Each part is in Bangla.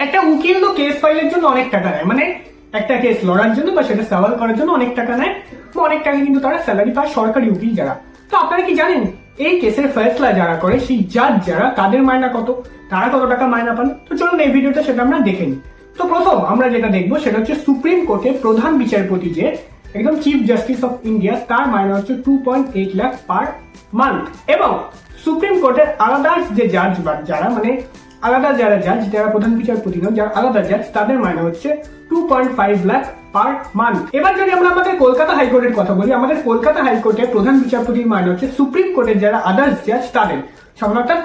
একটা উকিল তো কেস ফাইলের জন্য অনেক টাকা নেয়, মানে একটা কেস লড়ার জন্য বা সেটা সওয়াল করার জন্য অনেক টাকা নেয়, অনেক টাকা কিন্তু তারা স্যালারি পায় সরকারি উকিল যারা। তো আপনারা কি জানেন এই কেসের ফয়সলা যারা করে সেই জাজ যারা তাদের মায়না কত, তারা কত টাকা মায়না পান? তো চলুন এই ভিডিওটা সেটা আমরা দেখে নিই। তো প্রথম আমরা যেটা দেখবো সেটা হচ্ছে সুপ্রিম কোর্টের প্রধান বিচারপতি যে একদম চিফ জাস্টিস অফ ইন্ডিয়া, তার মায়না হচ্ছে 2.8 লাখ পার মান্থ। এবং সুপ্রিম কোর্টের আলাদা যে জাজ যারা, মানে আলাদা যারা জাজ, যারা প্রধান বিচারপতি নয়, যারা আলাদা জাজ, তাদের মাইনে হচ্ছে 2.5 লাখ পার মান্থ। এবার যদি আমরা আমাদের কলকাতা হাইকোর্টের কথা বলি, আমাদের কলকাতা হাইকোর্টের প্রধান বিচারপতির মাইনে হচ্ছে সুপ্রিম কোর্টের যারা আদার্স জাজ তাদের অর্থাৎ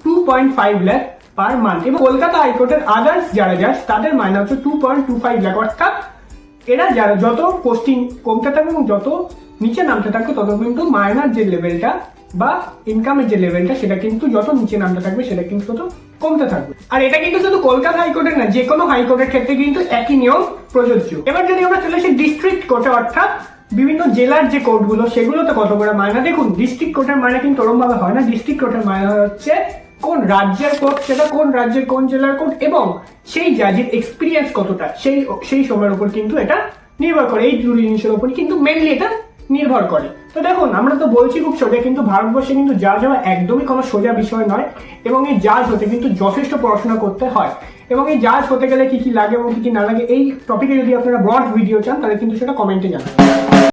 2.5 লাখ পার মান্থ। এবং কলকাতা হাইকোর্টের আদার্স যারা জাজ তাদের মাইনে হচ্ছে 2.25 লাখ। অর্থাৎ এরা যারা যত পোস্টিং কমতে থাকবে এবং যত নিচে নামতে থাকবে তত কিন্তু মাইনার যে লেভেলটা বা ইনকামের যে লেভেলটা সেটা কিন্তু যত নিচে নামতে থাকবে সেটা কিন্তু তত কমতে থাকবে। আর এটা কিন্তু শুধু কলকাতা হাইকোর্টের না, যে কোনো হাইকোর্টের ক্ষেত্রে কিন্তু একই নিয়ম প্রযোজ্য। এবার যদি আমরা চলে আসি ডিস্ট্রিক্ট কোর্টে, অর্থাৎ বিভিন্ন জেলার যে কোর্টগুলো সেগুলোতে কত করে মায়না। দেখুন ডিস্ট্রিক্ট কোর্টের মায়না কিন্তু ওরম ভাবে হয় না। ডিস্ট্রিক্ট কোর্টের মায়না হচ্ছে কোন রাজ্যের কোর্ট, সেটা কোন রাজ্যের কোন জেলার কোর্ট এবং সেই জাজের এক্সপিরিয়েন্স কতটা সেই সময়ের উপর কিন্তু এটা নির্ভর করে। এই দুই জিনিসের উপর কিন্তু মেনলি এটা নির্ভর করে। তো দেখুন আমরা তো বলছি খুব সোজা, কিন্তু ভারতবর্ষে কিন্তু জাজ হওয়া একদমই কোনো সোজা বিষয় নয় এবং এই জাজ হতে কিন্তু যথেষ্ট পড়াশোনা করতে হয়। এবং এই জাজ হতে গেলে কি কি লাগে এবং কি কি না লাগে, এই টপিকে যদি আপনারা ব্রড ভিডিও চান তাহলে কিন্তু সেটা কমেন্টে জানাবেন।